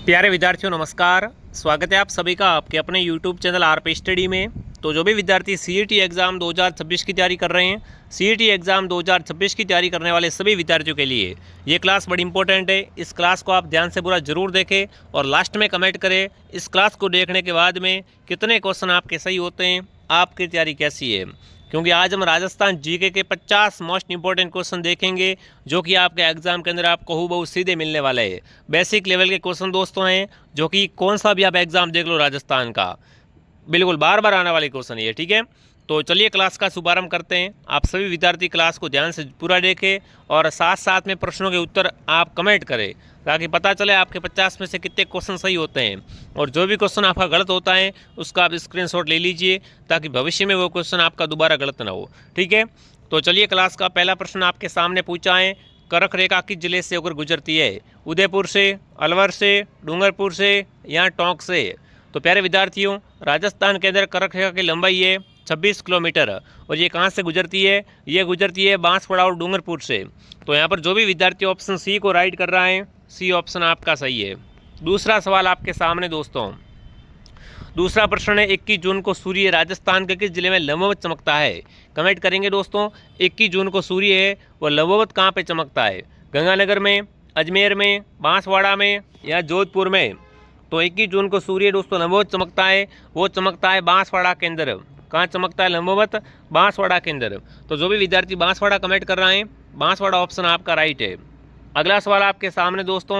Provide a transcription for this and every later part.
प्यारे विद्यार्थियों नमस्कार। स्वागत है आप सभी का आपके अपने YouTube चैनल आरपी स्टडी में। तो जो भी विद्यार्थी सीईटी एग्ज़ाम 2026 की तैयारी कर रहे हैं, सीईटी एग्ज़ाम 2026 की तैयारी करने वाले सभी विद्यार्थियों के लिए ये क्लास बड़ी इंपॉर्टेंट है। इस क्लास को आप ध्यान से पूरा जरूर देखें और लास्ट में कमेंट करें इस क्लास को देखने के बाद में कितने क्वेश्चन आपके सही होते हैं, आपकी तैयारी कैसी है। क्योंकि आज हम राजस्थान जीके के 50 मोस्ट इंपॉर्टेंट क्वेश्चन देखेंगे जो कि आपके एग्जाम के अंदर आपको हूबहू सीधे मिलने वाले हैं। बेसिक लेवल के क्वेश्चन दोस्तों हैं जो कि कौन सा भी आप एग्जाम देख लो राजस्थान का, बिल्कुल बार बार आने वाले क्वेश्चन ये, ठीक है। तो चलिए क्लास का शुभारंभ करते हैं। आप सभी विद्यार्थी क्लास को ध्यान से पूरा देखें और साथ साथ में प्रश्नों के उत्तर आप कमेंट करें ताकि पता चले आपके 50 में से कितने क्वेश्चन सही होते हैं। और जो भी क्वेश्चन आपका गलत होता है उसका आप स्क्रीनशॉट ले लीजिए ताकि भविष्य में वो क्वेश्चन आपका दोबारा गलत ना हो, ठीक है। तो चलिए क्लास का पहला प्रश्न आपके सामने पूछा है। कर्क रेखा किस जिले से होकर गुजरती है? उदयपुर से, अलवर से, डूंगरपुर से या टोंक से? तो प्यारे विद्यार्थियों, राजस्थान के अंदर कर्क रेखा की लंबाई है 26 किलोमीटर और ये कहाँ से गुजरती है? ये गुजरती है बांसवाड़ा और डूंगरपुर से। तो यहाँ पर जो भी विद्यार्थी ऑप्शन सी को राइट कर रहा है, सी ऑप्शन आपका सही है। दूसरा सवाल आपके सामने दोस्तों, दूसरा प्रश्न है 21 जून को सूर्य राजस्थान के किस जिले में लंबवत चमकता है? कमेंट करेंगे दोस्तों। 21 जून को सूर्य है वो लंबवत कहाँ पे चमकता है? गंगानगर में, अजमेर में, बांसवाड़ा में या जोधपुर में? तो 21 जून को सूर्य दोस्तों लंबवत चमकता है, वो चमकता है बांसवाड़ा के अंदर। कहाँ चमकता है लंबवत? बांसवाड़ा के अंदर। तो जो भी विद्यार्थी बांसवाड़ा कमेंट कर रहे हैं, बांसवाड़ा ऑप्शन आपका राइट है। अगला सवाल आपके सामने दोस्तों,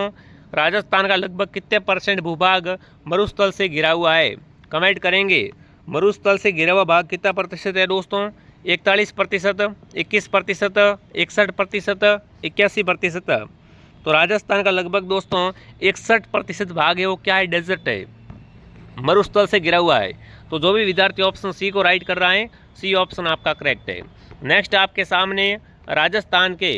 राजस्थान का लगभग कितने % भूभाग मरुस्थल से घिरा हुआ है? कमेंट करेंगे। मरुस्थल से घिरा हुआ भाग कितना प्रतिशत है दोस्तों? 41%, 21%, 61%, 81%। तो राजस्थान का लगभग दोस्तों 61% भाग है वो क्या है? डेजर्ट है, मरुस्थल से घिरा हुआ है। तो जो भी विद्यार्थी ऑप्शन सी को राइट कर रहा है, सी ऑप्शन आपका करेक्ट है। नेक्स्ट आपके सामने राजस्थान के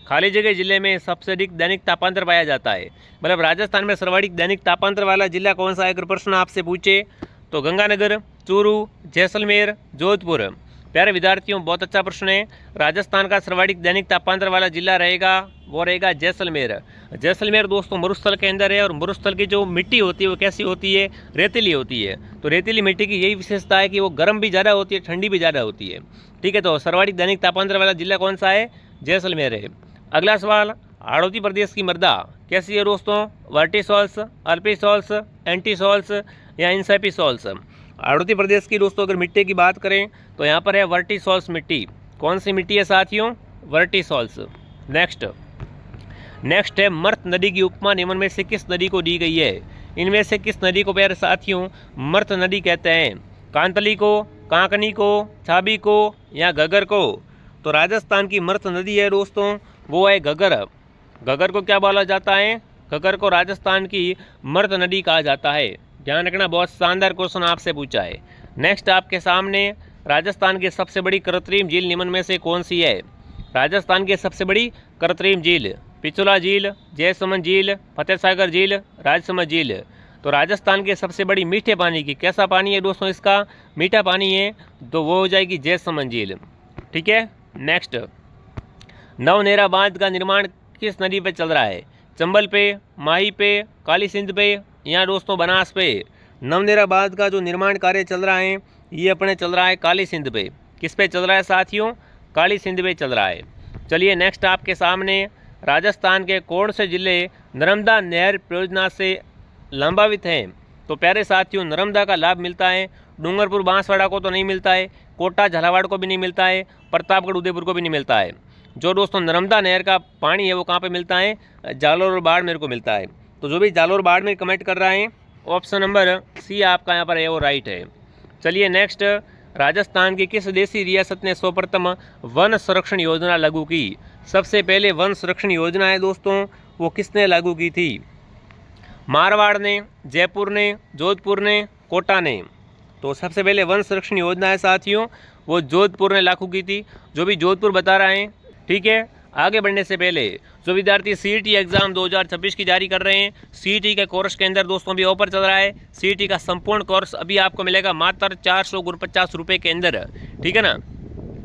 खाली जगह जिले में सबसे अधिक दैनिक तापांतर पाया जाता है, मतलब राजस्थान में सर्वाधिक दैनिक तापांतर वाला जिला कौन सा है अगर प्रश्न आपसे पूछे तो गंगानगर, चूरू, जैसलमेर, जोधपुर। प्यारे विद्यार्थियों बहुत अच्छा प्रश्न है। राजस्थान का सर्वाधिक दैनिक तापांतर वाला जिला रहेगा वो रहेगा जैसलमेर। जैसलमेर दोस्तों मरुस्थल के अंदर है और मरुस्थल की जो मिट्टी होती है वो कैसी होती है? रेतीली होती है। तो रेतीली मिट्टी की यही विशेषता है कि वो गर्म भी ज़्यादा होती है, ठंडी भी ज़्यादा होती है, ठीक है। तो सर्वाधिक दैनिक तापांतर वाला जिला कौन सा है? जैसलमेर है। अगला सवाल, हाड़ौती प्रदेश की मृदा कैसी है दोस्तों? वर्टिसॉल्स, अल्पिसॉल्स, एंटीसॉल्स या इंसेपिसॉल्स? हाड़ौती प्रदेश की दोस्तों अगर मिट्टी की बात करें तो यहाँ पर है वर्टिसॉल्स मिट्टी। कौन सी मिट्टी है साथियों? वर्टिसॉल्स। नेक्स्ट है मर्त नदी की उपमा निम्न में से किस नदी को दी गई है? इनमें से किस नदी को प्यारे साथियों मर्त नदी कहते हैं? कांतली को, कांकनी को, छाबी को या घगर को? तो राजस्थान की मर्त नदी है दोस्तों वो है घगर। घगर को क्या बोला जाता है? घगर को राजस्थान की मर्त नदी कहा जाता है। ध्यान रखना, बहुत शानदार क्वेश्चन आपसे पूछा है। नेक्स्ट आपके सामने, राजस्थान की सबसे बड़ी कृत्रिम झील निम्न में से कौन सी है? राजस्थान की सबसे बड़ी कृत्रिम झील, पिछोला झील, जयसमंद झील, फतेहसागर झील, राजसमंद झील। तो राजस्थान के सबसे बड़ी मीठे पानी की, कैसा पानी है दोस्तों इसका? मीठा पानी है, तो वो हो जाएगी जयसमंद झील, ठीक है। नेक्स्ट, नवनेरा बांध का निर्माण किस नदी पे चल रहा है? चंबल पे, माही पे, काली सिंध पे या दोस्तों बनास पे? नवनेरा बांध का जो निर्माण कार्य चल रहा है ये अपने चल रहा है काली सिंध पे। किस पे चल रहा है साथियों? काली सिंध पे चल रहा है। चलिए नेक्स्ट आपके सामने, राजस्थान के कौन से जिले नर्मदा नहर परियोजना से लाभान्वित हैं? तो प्यारे साथियों नर्मदा का लाभ मिलता है डूंगरपुर बांसवाड़ा को तो नहीं मिलता है, कोटा झालावाड़ को भी नहीं मिलता है, प्रतापगढ़ उदयपुर को भी नहीं मिलता है। जो दोस्तों नर्मदा नहर का पानी है वो कहाँ पे मिलता है? जालोर और बाड़मेर को मिलता है। तो जो भी जालोर बाड़मेर कमेंट कर रहा है ऑप्शन नंबर सी आपका यहाँ पर है वो राइट है। चलिए नेक्स्ट, राजस्थान की किस देशी रियासत ने सर्वप्रथम वन संरक्षण योजना लागू की? सबसे पहले वन संरक्षण योजना है दोस्तों वो किसने लागू की थी? मारवाड़ ने, जयपुर ने, जोधपुर ने, कोटा ने? तो सबसे पहले वन संरक्षण योजना है साथियों वो जोधपुर ने लागू की थी। जो भी जोधपुर बता रहे हैं, ठीक है। आगे बढ़ने से पहले जो विद्यार्थी सीईटी एग्जाम 2026 की जारी कर रहे हैं, सीईटी के कोर्स के अंदर दोस्तों भी ऑफर चल रहा है। सीईटी का संपूर्ण कोर्स अभी आपको मिलेगा मात्र 449 रुपये के अंदर, ठीक है ना।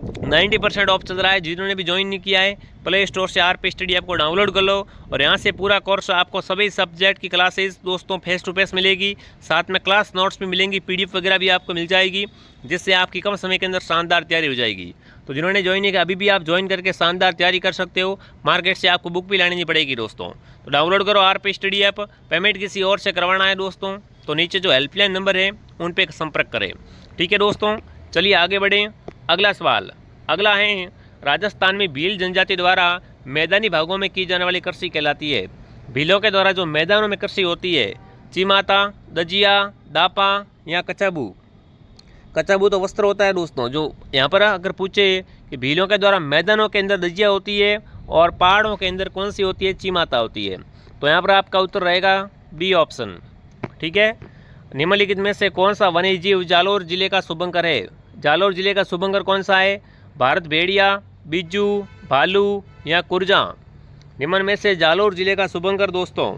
90% ऑफ चल रहा है। जिन्होंने भी ज्वाइन नहीं किया है, प्ले स्टोर से आरपी स्टडी ऐप को डाउनलोड कर लो और यहाँ से पूरा कोर्स आपको सभी सब्जेक्ट की क्लासेस दोस्तों फेस टू फेस मिलेगी, साथ में क्लास नोट्स भी मिलेंगी, पीडीएफ वगैरह भी आपको मिल जाएगी, जिससे आपकी कम समय के अंदर शानदार तैयारी हो जाएगी। तो जिन्होंने ज्वाइन नहीं किया, अभी भी आप ज्वाइन करके शानदार तैयारी कर सकते हो। मार्केट से आपको बुक भी लानी नहीं पड़ेगी दोस्तों। तो डाउनलोड करो आरपी स्टडी ऐप। पेमेंट किसी और से करवाना है दोस्तों तो नीचे जो हेल्पलाइन नंबर है उन पर संपर्क करें। ठीक है दोस्तों, चलिए आगे बढ़ें। अगला सवाल अगला है, राजस्थान में भील जनजाति द्वारा मैदानी भागों में की जाने वाली कृषि कहलाती है। भीलों के द्वारा जो मैदानों में कृषि होती है, चिमाता, दजिया, दापा या कचाबू। कचाबू तो वस्त्र होता है दोस्तों। जो यहाँ पर अगर पूछे कि भीलों के द्वारा मैदानों के अंदर दजिया होती है और पहाड़ों के अंदर कौन सी होती है, चिमाता होती है, तो यहाँ पर आपका उत्तर रहेगा बी ऑप्शन। ठीक है, निम्नलिखित में से कौन सा वन्य जीव जालोर जिले का शुभंकर है? जालोर जिले का शुभंकर कौन सा है? भारत भेड़िया, बिज्जू, भालू या कुरजा। निम्न में से जालोर जिले का शुभंकर दोस्तों,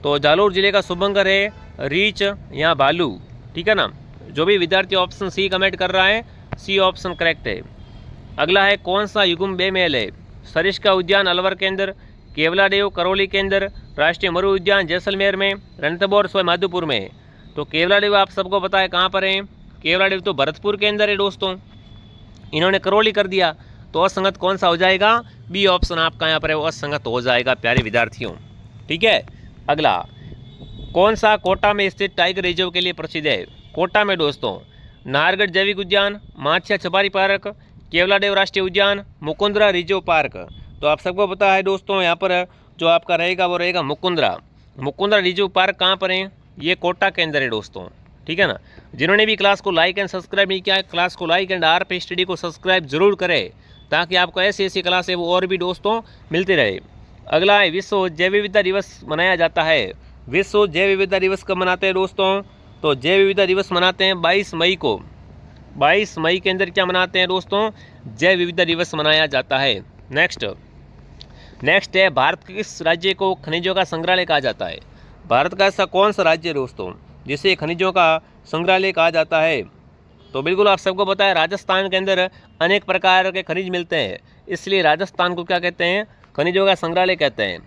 तो जालोर जिले का शुभंकर है रीछ या भालू। ठीक है ना, जो भी विद्यार्थी ऑप्शन सी कमेंट कर रहा है, सी ऑप्शन करेक्ट है। अगला है, कौन सा युग्म बेमेल है? सरिस्का उद्यान अलवर के अंदर, केवलादेव करौली के अंदर, राष्ट्रीय मरु उद्यान जैसलमेर में, रणथंभौर सवाई माधोपुर में। तो केवलादेव आप सबको पता है कहाँ पर है, केवलादेव तो भरतपुर के अंदर है दोस्तों। इन्होंने करौली कर दिया, तो असंगत कौन सा हो जाएगा? बी ऑप्शन आपका यहाँ पर है वो असंगत हो जाएगा प्यारे विद्यार्थियों। ठीक है, अगला, कौन सा कोटा में स्थित टाइगर रिजर्व के लिए प्रसिद्ध है? कोटा में दोस्तों नाहरगढ़ जैविक उद्यान, माछिया सफारी पार्क, केवलादेव राष्ट्रीय उद्यान, मुकुंदरा रिजर्व पार्क। तो आप सबको पता है दोस्तों, यहाँ पर जो आपका रहेगा वो रहेगा मुकुंदरा। मुकुंदरा रिजर्व पार्क कहाँ पर है? ये कोटा के अंदर है दोस्तों। ठीक है ना, जिन्होंने भी क्लास को लाइक एंड सब्सक्राइब नहीं किया है, क्लास को लाइक एंड आरपी स्टडी को सब्सक्राइब जरूर करें, ताकि आपको ऐसी ऐसी क्लास है वो और भी दोस्तों मिलते रहे। अगला है, विश्व जैव विविधता दिवस मनाया जाता है। विश्व जैव विविधता दिवस कब मनाते हैं दोस्तों? तो जैव विविधता दिवस मनाते हैं 22 मई को। 22 मई के अंदर क्या मनाते हैं दोस्तों? जैव विविधता दिवस मनाया जाता है। नेक्स्ट है, भारत के किस राज्य को खनिजों का संग्रहालय कहा जाता है? भारत का ऐसा कौन सा राज्य है दोस्तों जिसे खनिजों का संग्रहालय कहा जाता है? तो बिल्कुल आप सबको पता है, राजस्थान के अंदर अनेक प्रकार के खनिज मिलते हैं, इसलिए राजस्थान को क्या कहते हैं? खनिजों का संग्रहालय कहते हैं।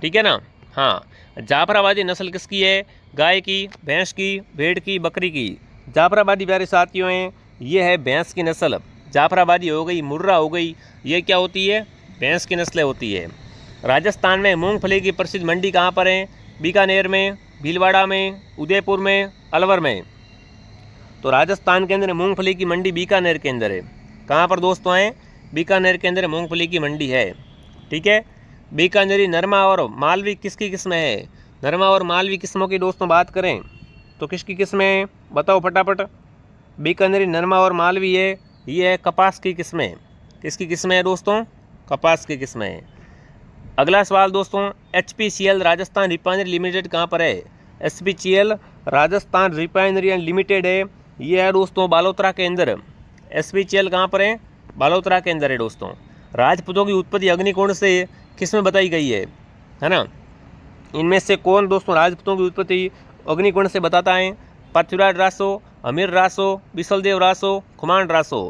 ठीक है ना। हाँ, जाफराबादी नस्ल किसकी है? गाय की, भैंस की, भेड़ की, बकरी की। जाफराबादी प्यारे साथियों हैं, ये है भैंस की नस्ल। जाफराबादी हो गई, मुर्रा हो गई, ये क्या होती है? भैंस की नस्लें होती है। राजस्थान में मूंगफली की प्रसिद्ध मंडी कहाँ पर है? बीकानेर में, भीलवाड़ा में, उदयपुर में, अलवर में। तो राजस्थान के अंदर मूंगफली की मंडी बीकानेर के अंदर है। कहाँ पर दोस्तों है? बीकानेर के अंदर मूंगफली की मंडी है। ठीक है, बीकानेरी नरमा और मालवी किसकी किस्में है? नरमा और मालवी किस्मों की दोस्तों बात करें तो किसकी किस्में हैं? बताओ फटाफट। बीकानेरी नरमा और मालवी है, ये है कपास की किस्में। किसकी किस्में है दोस्तों? कपास की किस्में हैं। अगला सवाल दोस्तों, HPCL राजस्थान रिफाइनरी लिमिटेड कहाँ पर है? HPCL Rajasthan refinery and limited है, ये है दोस्तों बालोतरा के अंदर। HPCL कहाँ पर है? बालोतरा के अंदर है दोस्तों। राजपूतों की उत्पत्ति अग्निकुंड से किसमें बताई गई है ना? इनमें से कौन दोस्तों राजपूतों की उत्पत्ति अग्निकुंड से बताता है? पृथ्वीराज रासो, अमीर रासो, बिसलदेव रासो, खुमान रासो।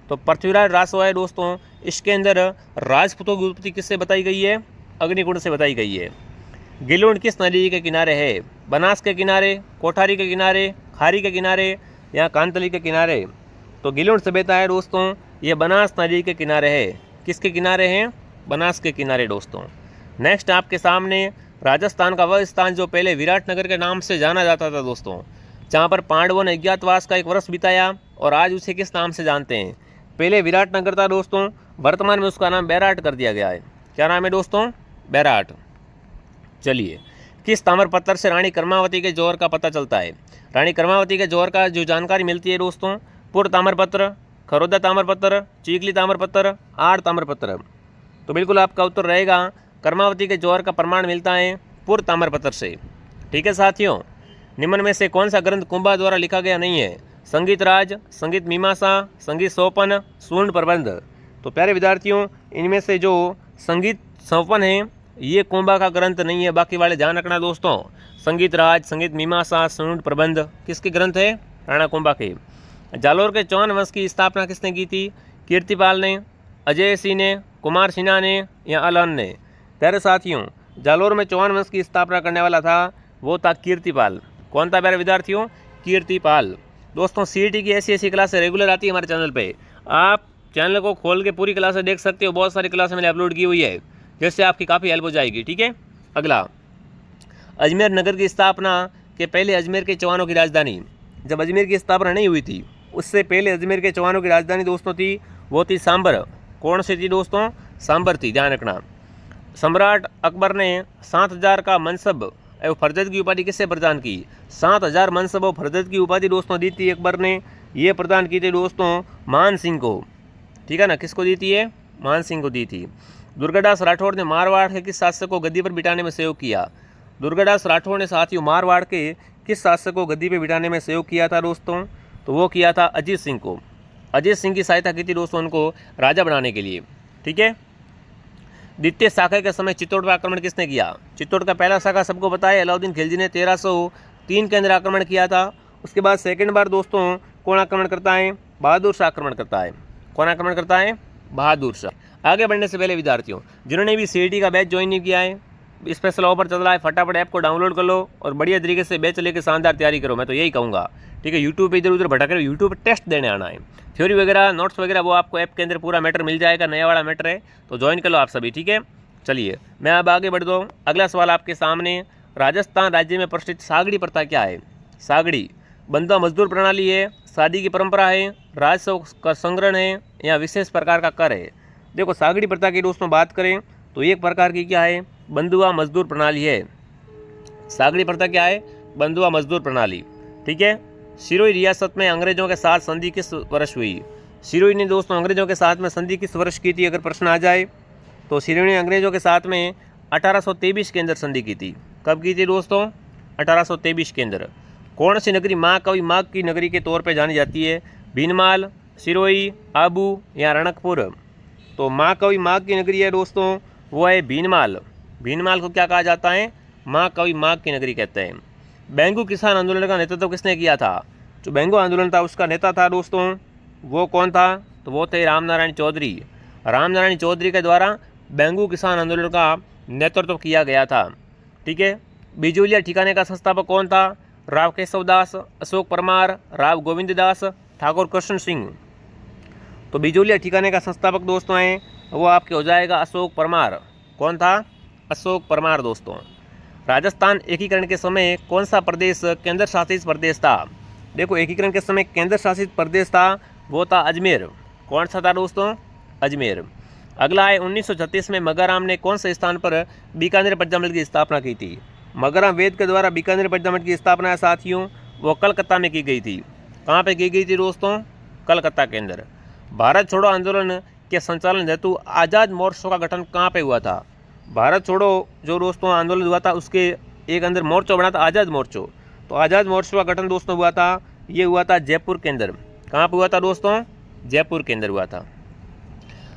तो पृथ्वीराज रासो है दोस्तों, इसके अंदर राजपूतों की उत्पत्ति किससे बताई गई है? अग्निकुंड से बताई गई है। गिलोड किस नदी के किनारे है? बनास के किनारे, कोठारी के किनारे, खारी के किनारे या कांतली के किनारे? तो गिलोड सभ्यता है दोस्तों, ये बनास नदी के किनारे है। किसके किनारे हैं? बनास के किनारे दोस्तों। नेक्स्ट आपके सामने राजस्थान का वह स्थान जो पहले विराटनगर के नाम से जाना जाता था दोस्तों, जहाँ पर पांडवों ने अज्ञातवास का एक वर्ष बिताया, और आज उसे किस नाम से जानते हैं? पहले विराटनगर था दोस्तों, वर्तमान में उसका नाम बैराट कर दिया गया है। क्या नाम है दोस्तों? बैराट। चलिए, किस ताम्रपत्र से रानी कर्मावती के जौहर का पता चलता है? रानी कर्मावती के जौहर का जो जानकारी मिलती है दोस्तों, पूर्व ताम्रपत्र, खरोदा ताम्रपत्र, चीखली ताम्रपत्र, आड़ ताम्रपत्र। तो बिल्कुल आपका उत्तर रहेगा कर्मावती के जौहर का प्रमाण मिलता है पूर्व ताम्रपत्र से। ठीक है साथियों, निम्न में से कौन सा ग्रंथ कुंभा द्वारा लिखा गया नहीं है? संगीत राज, संगीत मीमांसा, संगीत सोपन, स्वर्ण प्रबंध। तो प्यारे विद्यार्थियों, इनमें से जो संगीत सोपन है ये कुंभा का ग्रंथ नहीं है, बाकी वाले ध्यान रखना दोस्तों। संगीत राज, संगीत मीमांसा, स्वर्ण प्रबंध किसके ग्रंथ है? राणा कुंभा के। जालोर के चौहान वंश की स्थापना किसने की थी? कीर्तिपाल ने, अजय सिंह ने, कुमार सिन्हा ने या अलन ने? प्यारे साथियों, जालोर में चौहान वंश की स्थापना करने वाला था वो था कीर्तिपाल। कौन था प्यारे विद्यार्थियों? कीर्तिपाल। दोस्तों सीईटी की ऐसी क्लासें रेगुलर आती है हमारे चैनल पे, आप चैनल को खोल के पूरी क्लासें देख सकते हो। बहुत सारी क्लासें मैंने अपलोड की हुई है, जिससे आपकी काफ़ी हेल्प हो जाएगी। ठीक है, अगला, अजमेर नगर की स्थापना के पहले अजमेर के चौहानों की राजधानी, जब अजमेर की स्थापना नहीं हुई थी उससे पहले अजमेर के चौहानों की राजधानी दोस्तों थी वो थी सांबर। कौन सी थी दोस्तों? सांबर थी, ध्यान रखना। सम्राट अकबर ने 7000 का मनसब एवं फरजत की उपाधि किससे प्रदान की? 7000 मनसब और फरजत की उपाधि दोस्तों दी थी अकबर ने, ये प्रदान की थी दोस्तों मान सिंह को। ठीक है ना, किसको दी थी? मान सिंह को दी थी। दुर्गादास राठौड़ ने मारवाड़ के किस शासक को गद्दी पर बिठाने में सहयोग किया? दुर्गादास राठौड़ ने साथियों मारवाड़ के किस शासक को गद्दी पर बिठाने में सहयोग किया था दोस्तों? तो वो किया था अजीत सिंह को। अजीत सिंह की सहायता की थी दोस्तों उनको राजा बनाने के लिए। ठीक है, द्वितीय शाखा के समय चित्तौड़ पर आक्रमण किसने किया? चित्तौड़ का पहला शाखा सबको पता है, अलाउद्दीन खिलजी ने 1303 के अंदर आक्रमण किया था। उसके बाद सेकंड बार दोस्तों कौन आक्रमण करता है? बहादुर शाह आक्रमण करता है। कौन आक्रमण करता है? बहादुर शाह। आगे बढ़ने से पहले विद्यार्थियों, जिन्होंने भी सीईटी का बैच ज्वाइन नहीं किया है, स्पेशल ऑफर चल रहा है, फटाफट ऐप को डाउनलोड कर लो और बढ़िया तरीके से बैच लेकर शानदार तैयारी करो, मैं तो यही कहूँगा। ठीक है, यूट्यूब पे इधर उधर भटक रहे हो, यूट्यूब पे टेस्ट देने आना है, थ्योरी वगैरह नोट्स वगैरह वो आपको ऐप के अंदर पूरा मैटर मिल जाएगा, नया वाला मैटर है, तो ज्वाइन कर लो आप सभी। ठीक है, चलिए मैं अब आगे बढ़ता हूँ। अगला सवाल आपके सामने, राजस्थान राज्य में प्रचलित सागड़ी प्रथा क्या है? सागड़ी बंधुआ मजदूर प्रणाली है, शादी की परंपरा है, राजस्व का संग्रहण है या विशेष प्रकार का कर है? देखो सागड़ी प्रथा की दोस्तों बात करें तो एक प्रकार की क्या है? बंधुआ मजदूर प्रणाली है। सागड़ी प्रथा क्या है? बंधुआ मजदूर प्रणाली। ठीक है, सिरोही रियासत में अंग्रेजों के साथ संधि किस वर्ष हुई? सिरोही ने दोस्तों अंग्रेजों के साथ में संधि किस वर्ष की थी? अगर प्रश्न आ जाए तो सिरोही ने अंग्रेजों के साथ में 1823 के अंदर संधि की थी। कब की थी दोस्तों? 1823 के अंदर। कौन सी नगरी महाकवि माघ की नगरी के तौर पे जानी जाती है? भीनमाल, सिरोही, आबू या रणकपुर? तो महाकवि माघ की नगरी है दोस्तों वो है भीनमाल। भीनमाल को क्या कहा जाता है? महाकवि माघ की नगरी कहते हैं। बेंगू किसान आंदोलन का नेतृत्व किसने किया था? जो बेंगू आंदोलन था उसका नेता था दोस्तों वो कौन था? तो वो थे रामनारायण चौधरी। रामनारायण चौधरी के द्वारा बेंगू किसान आंदोलन का नेतृत्व किया गया था। ठीक है, बिजोलिया ठिकाने का संस्थापक कौन था? राव केशव दास, अशोक परमार, राव गोविंद दास, ठाकुर कृष्ण सिंह। तो बिजोलिया ठिकाने का संस्थापक दोस्तों हैं वो आपके हो जाएगा अशोक परमार। कौन था? अशोक परमार दोस्तों। राजस्थान एकीकरण के समय कौन सा प्रदेश केंद्र शासित प्रदेश था? देखो एकीकरण के समय केंद्र शासित प्रदेश था वो था अजमेर। कौन सा था दोस्तों? अजमेर। अगला है 1936 में मगाराम ने कौन से स्थान पर बीकानेर प्रजामंडल की स्थापना की थी? मगाराम वेद के द्वारा बीकानेर प्रजामंडल की स्थापना है साथियों वो कलकत्ता में की गई थी। कहाँ पे की गई थी दोस्तों? कलकत्ता के अंदर। भारत छोड़ो आंदोलन के संचालन हेतु आज़ाद मोर्चों का गठन कहाँ पे हुआ था? भारत छोड़ो जो दोस्तों आंदोलन हुआ था उसके एक अंदर मोर्चा बना था आज़ाद मोर्चो। तो आज़ाद मोर्चों का गठन दोस्तों हुआ था, ये हुआ था जयपुर के अंदर। कहाँ पे हुआ था दोस्तों? जयपुर के अंदर हुआ था।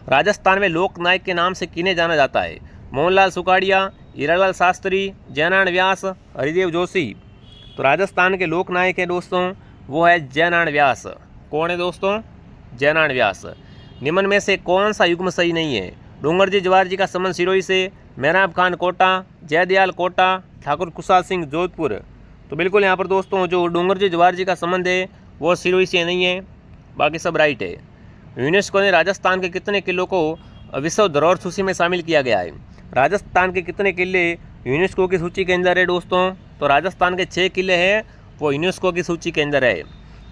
राजस्थान में लोक नायक के नाम से किन्हें जाना जाता है? मोहनलाल सुखाड़िया, हीरालाल शास्त्री, जयनारायण व्यास, हरिदेव जोशी। तो राजस्थान के लोक नायक है दोस्तों वो है जयनारायण व्यास। कौन है दोस्तों? जयनारायण व्यास। निम्न में से कौन सा युग्म सही नहीं है? डूंगरजी जवाहर जी का संबंध सिरोही से, मेहराब खान कोटा, जयदयाल कोटा, ठाकुर कुशाल सिंह जोधपुर। तो बिल्कुल यहाँ पर दोस्तों जो डूंगरजी जवाहर जी का संबंध है वो सिरोही से नहीं है, बाकी सब राइट है। यूनेस्को ने राजस्थान के कितने किलों को विश्व धरोहर सूची में शामिल किया गया है? राजस्थान के कितने किले यूनेस्को की सूची के अंदर है दोस्तों? तो राजस्थान के 6 किले हैं वो यूनेस्को की सूची के अंदर है।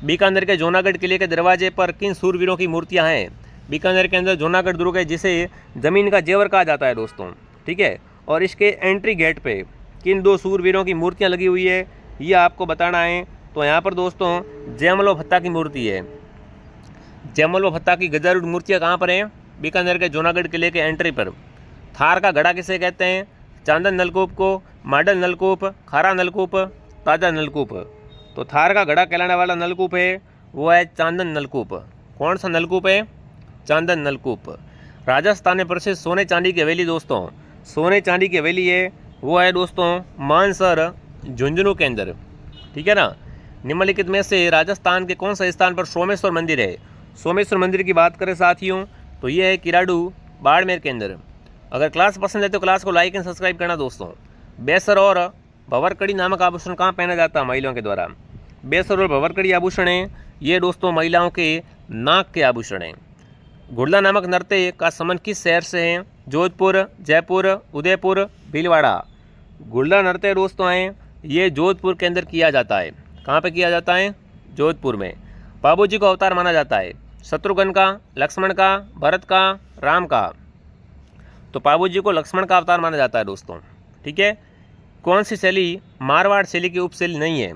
बीकानेर के जूनागढ़ किले के दरवाजे पर किन सूरवीरों की मूर्तियां हैं? बीकानेर के अंदर जूनागढ़ दुर्ग है जिसे ज़मीन का जेवर कहा जाता है दोस्तों। ठीक है, और इसके एंट्री गेट पे किन 2 सूरवीरों की मूर्तियां लगी हुई है ये आपको बताना है। तो यहाँ पर दोस्तों जयमल व भत्ता की मूर्ति है। जयमल व भत्ता की गजारूढ़ मूर्तियाँ कहाँ पर हैं? बीकानेर के जूनागढ़ किले के एंट्री पर। थार का घड़ा किसे कहते हैं? चांदन नलकूप को, मॉडल नलकूप, खारा नलकूप, ताज़ा नलकूप। तो थार का घड़ा कहलाने वाला नलकूप है वो है चांदन नलकूप। कौन सा नलकूप है? चांदन नलकूप। राजस्थान में प्रसिद्ध सोने चांदी की हवेली दोस्तों, सोने चांदी की हवेली है वो है दोस्तों मानसर झुंझुनू के अंदर। ठीक है ना। निम्नलिखित में से राजस्थान के कौन सा स्थान पर सोमेश्वर मंदिर है? सोमेश्वर मंदिर की बात करें साथियों तो ये है किराडू बाड़मेर के अंदर। अगर क्लास पसंद है तो क्लास को लाइक एंड सब्सक्राइब करना दोस्तों। बेसर और भंवरकड़ी नामक आभूषण कहाँ पहना जाता है महिलाओं के द्वारा? बेसर और भंवरकड़ी आभूषण है ये दोस्तों महिलाओं के नाक के आभूषण हैं। घुड़ला नामक नृत्य का संबंध किस शहर से है? जोधपुर, जयपुर, उदयपुर, भीलवाड़ा। घुड़ला नृत्य दोस्तों हैं ये जोधपुर के अंदर किया जाता है। कहाँ पे किया जाता है? जोधपुर में। बाबूजी को अवतार माना जाता है शत्रुघ्न का, लक्ष्मण का, भरत का, राम का। तो बाबूजी को लक्ष्मण का अवतार माना जाता है दोस्तों। ठीक है। कौन सी शैली मारवाड़ शैली की उपशैली नहीं है?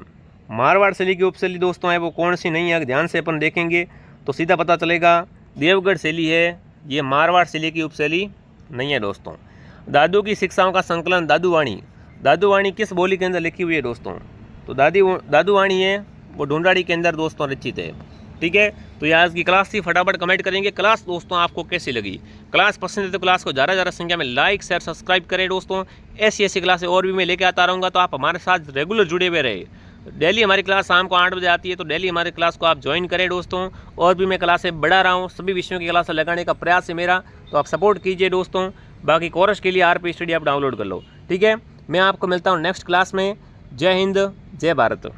मारवाड़ शैली की उपशैली दोस्तों है वो कौन सी नहीं है? ध्यान से अपन देखेंगे तो सीधा पता चलेगा देवगढ़ शैली है, ये मारवाड़ शैली की उपशैली नहीं है दोस्तों। दादू की शिक्षाओं का संकलन दादूवाणी। दादूवाणी किस बोली के अंदर लिखी हुई है दोस्तों? तो दादूवाणी है वो ढूंढाड़ी के अंदर दोस्तों रचित है। ठीक है। तो ये आज की क्लास थी, फटाफट कमेंट करेंगे क्लास दोस्तों आपको कैसी लगी। क्लास पसंद है तो क्लास को ज़्यादा संख्या में लाइक शेयर सब्सक्राइब करें दोस्तों। ऐसी क्लासें और भी मैं लेके आता रहूँगा तो आप हमारे साथ रेगुलर जुड़े हुए रहे। डेली हमारी क्लास शाम को 8 बजे आती है तो डेली हमारी क्लास को आप ज्वाइन करें दोस्तों। और भी मैं क्लासें बढ़ा रहा हूँ, सभी विषयों की क्लासें लगाने का प्रयास है मेरा, तो आप सपोर्ट कीजिए दोस्तों। बाकी कोर्स के लिए RP स्टडी आप डाउनलोड कर लो। ठीक है। मैं आपको मिलता हूँ नेक्स्ट क्लास में। जय हिंद, जय भारत।